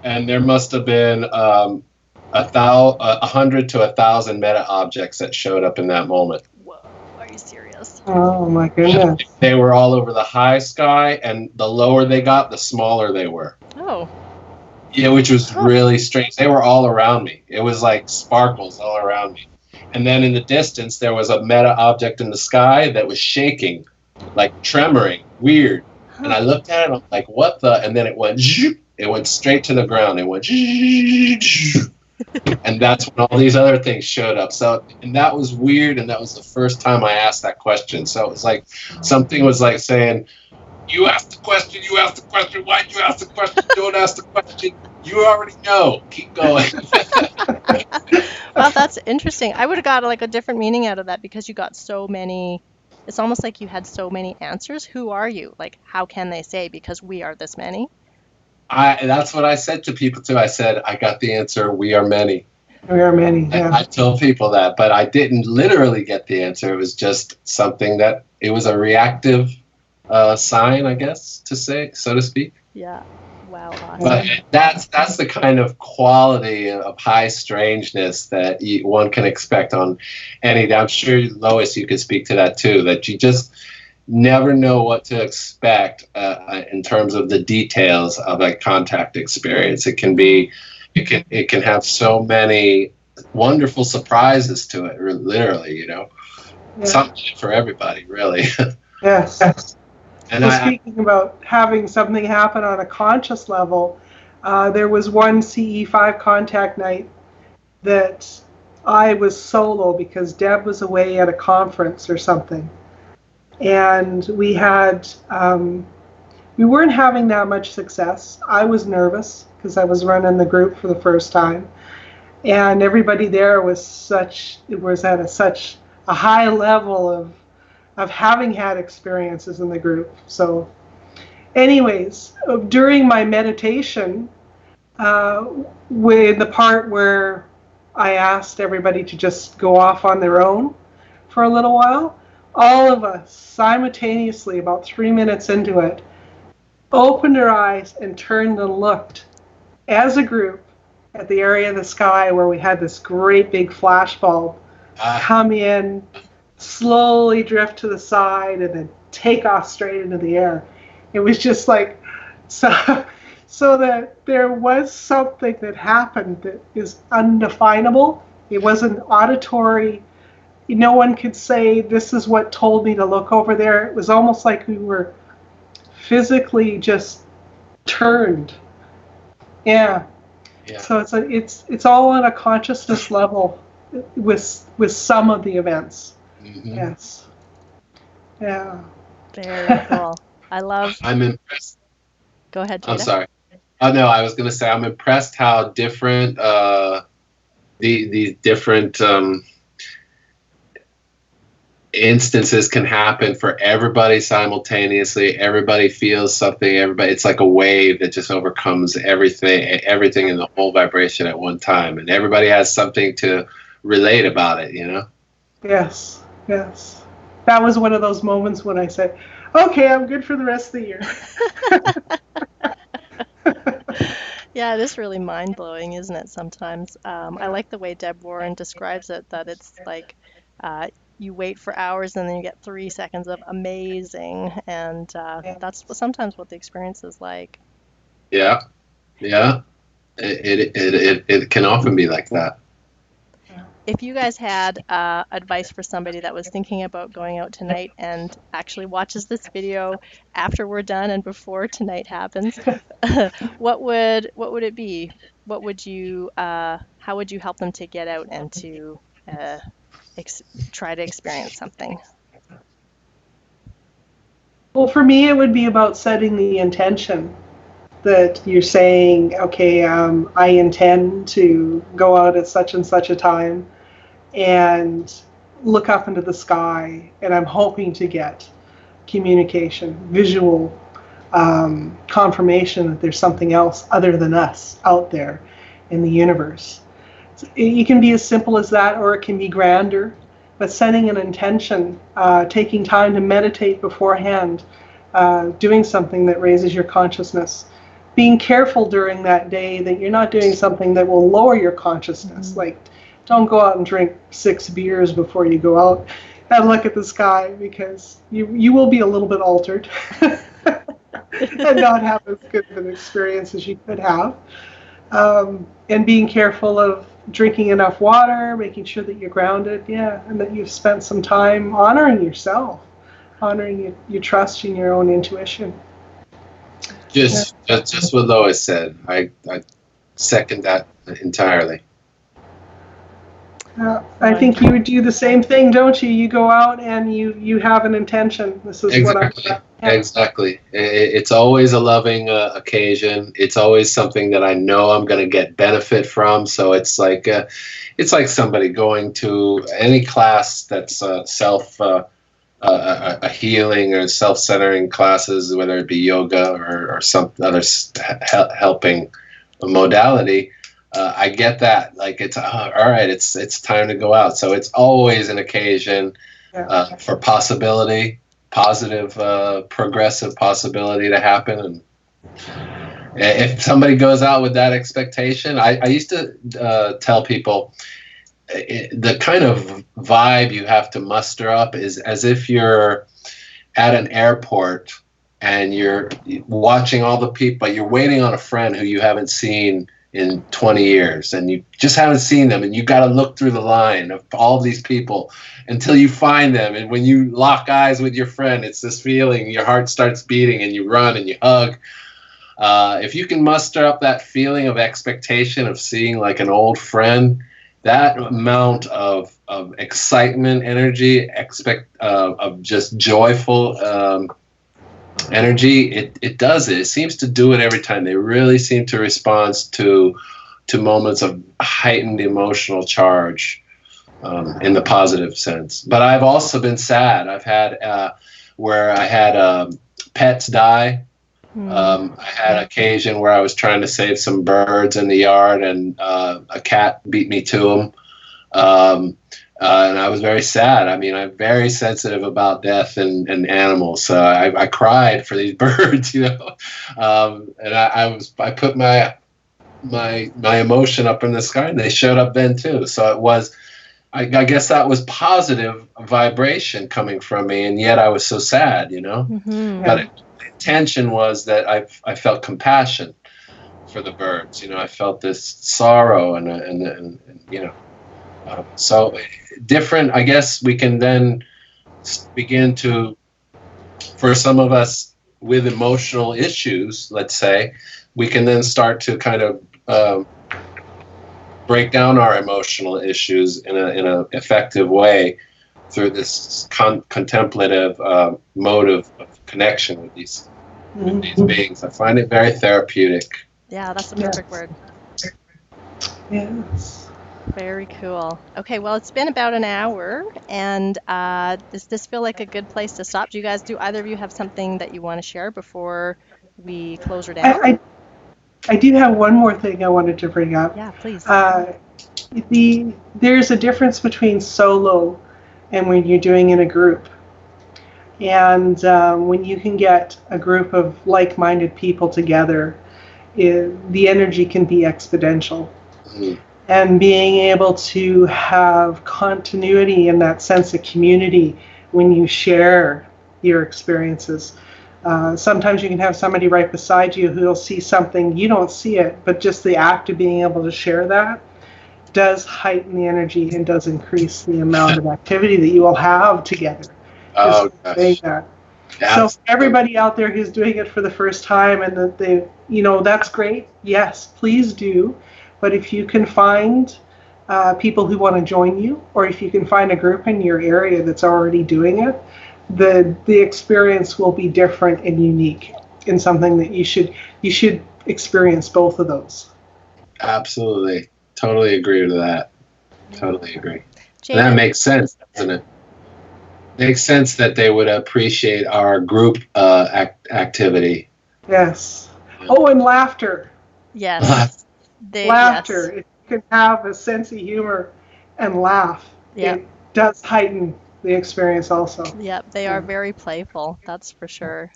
And there must have been 100 to 1,000 meta objects that showed up in that moment. Oh my goodness. They were all over the high sky, and the lower they got, the smaller they were. Oh. Yeah, which was really strange. They were all around me. It was like sparkles all around me. And then in the distance, there was a meta object in the sky that was shaking, like tremoring, weird. And I looked at it, I'm like, what the? And then it went straight to the ground. It went, And that's when all these other things showed up. So, and that was weird, and that was the first time I asked that question. So it was like something was like saying, you asked the question, why'd you ask the question? Don't ask the question. You already know. Keep going. Well, that's interesting. I would have got like a different meaning out of that because you got so many. It's almost like you had so many answers. Who are you? Like, how can they say because we are this many? That's what I said to people too. I said, I got the answer. We are many. We are many, yeah. And I tell people that, but I didn't literally get the answer. It was just something that, it was a reactive sign, I guess, to say, so to speak. Yeah. Wow. Awesome. But that's the kind of quality of high strangeness that one can expect on any. I'm sure, Lois, you could speak to that too, that you just never know what to expect in terms of the details of a contact experience. It can be, it can have so many wonderful surprises to it, literally, you know. Yeah. Something for everybody, really. Yes. And so speaking about having something happen on a conscious level, there was one CE5 contact night that I was solo because Deb was away at a conference or something. And we had, we weren't having that much success. I was nervous because I was running the group for the first time. And everybody there was such a high level of having had experiences in the group. So anyways, during my meditation, with the part where I asked everybody to just go off on their own for a little while, all of us simultaneously, about 3 minutes into it, opened our eyes and turned and looked as a group at the area of the sky where we had this great big flashbulb come in, slowly drift to the side, and then take off straight into the air. It was just like, so that there was something that happened that is undefinable. It wasn't auditory. No one could say, this is what told me to look over there. It was almost like we were physically just turned. Yeah. So it's all on a consciousness level with some of the events. Mm-hmm. Yes. Yeah. Very cool. I'm impressed. Go ahead, Jayta. I'm sorry. Oh no, I was going to say I'm impressed how different the different instances can happen for everybody simultaneously. Everybody feels something. It's like a wave that just overcomes everything in the whole vibration at one time, and everybody has something to relate about it, you know? Yes. That was one of those moments when I said, okay, I'm good for the rest of the year. Yeah, it is really mind-blowing, isn't it, sometimes? I like the way Deb Warren describes it, that it's like you wait for hours and then you get 3 seconds of amazing, and that's sometimes what the experience is like. Yeah. It can often be like that. If you guys had advice for somebody that was thinking about going out tonight and actually watches this video after we're done and before tonight happens, what would it be? What would you how would you help them to get out and to try to experience something? Well, for me, it would be about setting the intention that you're saying, okay, I intend to go out at such and such a time and look up into the sky, and I'm hoping to get communication, visual confirmation that there's something else other than us out there in the universe. It can be as simple as that, or it can be grander, but setting an intention, taking time to meditate beforehand, doing something that raises your consciousness, being careful during that day that you're not doing something that will lower your consciousness. Mm-hmm. Like, don't go out and drink 6 beers before you go out and look at the sky, because you will be a little bit altered and not have as good of an experience as you could have. And being careful of drinking enough water, making sure that you're grounded, and that you've spent some time honoring yourself, honoring your trust in your own intuition. Just what Lois said. I second that entirely. I think you would do the same thing, don't you? You go out and you have an intention. This is Exactly. what I'm. Exactly. It's always a loving occasion. It's always something that I know I'm going to get benefit from. So it's like somebody going to any class that's a healing or self-centering classes, whether it be yoga or some other helping modality. I get that. Like it's all right. It's time to go out. So it's always an occasion for possibility, positive, progressive possibility to happen. And if somebody goes out with that expectation, I used to tell people the kind of vibe you have to muster up is as if you're at an airport and you're watching all the people, you're waiting on a friend who you haven't seen in 20 years and you just haven't seen them, and you got to look through the line of all these people until you find them. And when you lock eyes with your friend, it's this feeling, your heart starts beating and you run and you hug. If you can muster up that feeling of expectation of seeing like an old friend, that amount of excitement, energy, of just joyful energy, it does it. It seems to do it every time. They really seem to respond to moments of heightened emotional charge in the positive sense. But I've also been sad. I've had where I had pets die. I had an occasion where I was trying to save some birds in the yard, and a cat beat me to them. And I was very sad. I mean, I'm very sensitive about death and animals. So I cried for these birds, you know. And I put my emotion up in the sky, and they showed up then too. So it was, I guess that was positive vibration coming from me, and yet I was so sad, you know. Mm-hmm. But the intention was that I felt compassion for the birds. You know, I felt this sorrow and you know. So different, I guess we can then begin to, for some of us with emotional issues, let's say, we can then start to kind of break down our emotional issues in a effective way through this contemplative mode of connection with these beings. I find it very therapeutic. Yeah, that's the perfect word. Yes. Very cool. Okay, well, it's been about an hour, and does this feel like a good place to stop? Do either of you have something that you want to share before we close her down? I do have one more thing I wanted to bring up. Yeah, please. There's a difference between solo and when you're doing in a group. And when you can get a group of like-minded people together, the energy can be exponential. Mm-hmm. And being able to have continuity in that sense of community when you share your experiences. Sometimes you can have somebody right beside you who will see something, you don't see it, but just the act of being able to share that does heighten the energy and does increase the amount of activity that you will have together. Oh, gosh. That. So for everybody out there who's doing it for the first time and that they, you know, that's great. Yes, please do. But if you can find people who want to join you, or if you can find a group in your area that's already doing it, the experience will be different and unique, and something that you should experience both of those. Absolutely. Totally agree with that. Totally agree. Jayta, that makes sense, doesn't it? Makes sense that they would appreciate our group activity. Yes. Oh, and laughter. Yes. Laughter. If you can have a sense of humor and laugh, it does heighten the experience also. Yep, they are very playful, that's for sure.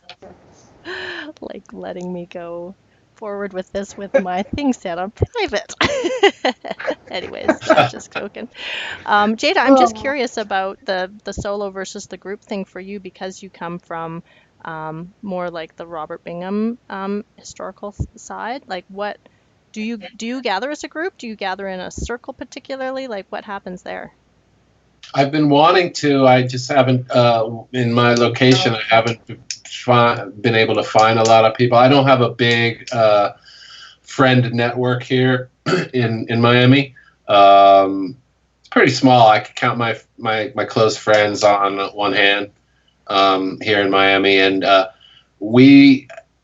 Like letting me go forward with this with my thing set on private. Anyways, I'm just joking. Jayta, I'm just curious about the solo versus the group thing for you, because you come from more like the Robert Bingham historical side. Like, what do you gather as a group? Do you gather in a circle particularly? Like, what happens there? I've been wanting to. I just haven't, in my location, I haven't been able to find a lot of people. I don't have a big friend network here in Miami. pretty small. I could count my close friends on one hand here in Miami, and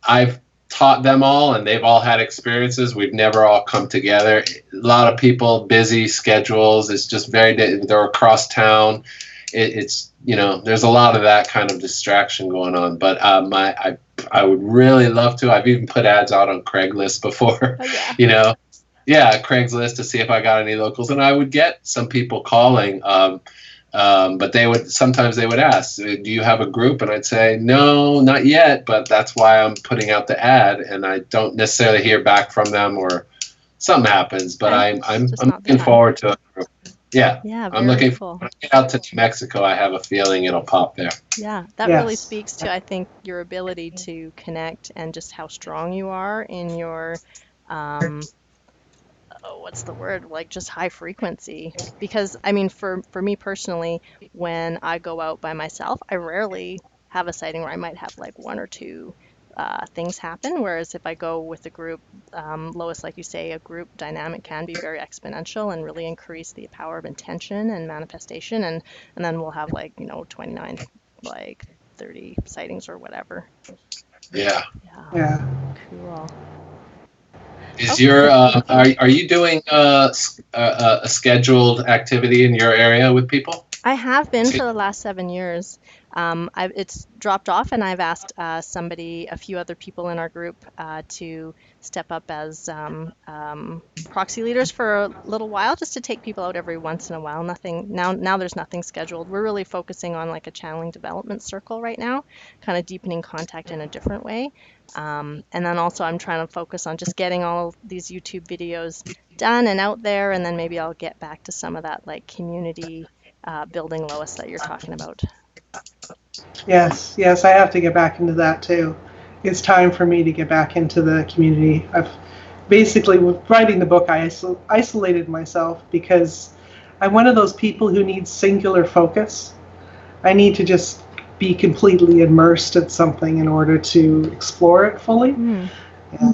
I've taught them all, and they've all had experiences. We've never all come together. A lot of people, busy schedules. It's just they're across town. It's there's a lot of that kind of distraction going on. But I would really love to. I've even put ads out on Craigslist before. Oh, yeah. Yeah, Craigslist to see if I got any locals, and I would get some people calling. But sometimes they would ask, do you have a group? And I'd say, no, not yet, but that's why I'm putting out the ad, and I don't necessarily hear back from them or something happens, but I'm looking forward to it. Yeah, I'm looking forward. When I get out to New Mexico, I have a feeling it'll pop there. Yeah, that really speaks to, I think, your ability to connect and just how strong you are in your what's the word, like just high frequency. Because I mean, for me personally, when I go out by myself, I rarely have a sighting where I might have like one or two things happen, whereas if I go with a group, Lois, like you say, a group dynamic can be very exponential and really increase the power of intention and manifestation, and then we'll have like 29, like 30 sightings or whatever. Yeah. Cool. Is your are you doing a scheduled activity in your area with people? I have been for the last 7 years. It's dropped off, and I've asked a few other people in our group to step up as proxy leaders for a little while, just to take people out every once in a while. Now there's nothing scheduled. We're really focusing on like a channeling development circle right now, kind of deepening contact in a different way. And then also I'm trying to focus on just getting all these YouTube videos done and out there, and then maybe I'll get back to some of that like community building, Lois, that you're talking about. Yes, I have to get back into that too. It's time for me to get back into the community. I've basically, with writing the book, I isolated myself because I'm one of those people who needs singular focus. I need to just be completely immersed at something in order to explore it fully. Yeah.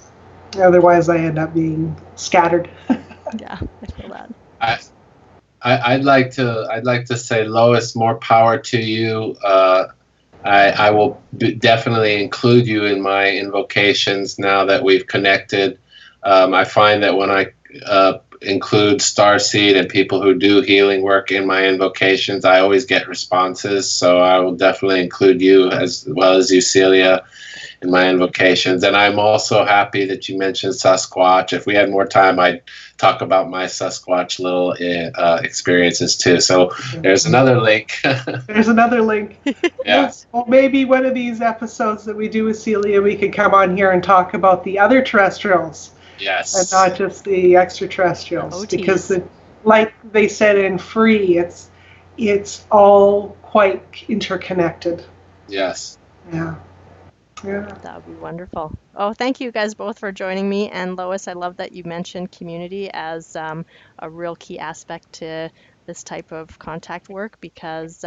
Otherwise, I end up being scattered. Yeah, I feel that. I'd like to say, Lois, more power to you. I will definitely include you in my invocations now that we've connected. I find that when I include Starseed and people who do healing work in my invocations, I always get responses. So I will definitely include you as well as you, Cielia, in my invocations. And I'm also happy that you mentioned Sasquatch. If we had more time, I'd talk about my Sasquatch little experiences too. So there's another link. There's another link. Yes. Well, maybe one of these episodes that we do with Cielia, we could come on here and talk about the other terrestrials. Yes. And not just the extraterrestrials. OTs. Because, like they said in Free, it's all quite interconnected. Yes. Yeah. That would be wonderful. Oh, thank you guys both for joining me. And Lois, I love that you mentioned community as a real key aspect to this type of contact work, because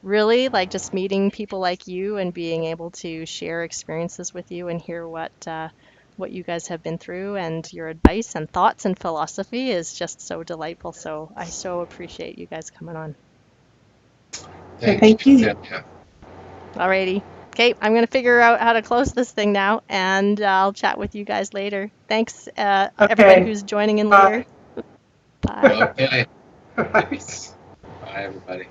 really, like, just meeting people like you and being able to share experiences with you and hear what you guys have been through and your advice and thoughts and philosophy is just so delightful. So I so appreciate you guys coming on. Thank you. Yeah. Alrighty. Okay, I'm going to figure out how to close this thing now, and I'll chat with you guys later. Thanks, everybody who's joining in later. Bye. Okay. Bye. Bye, everybody.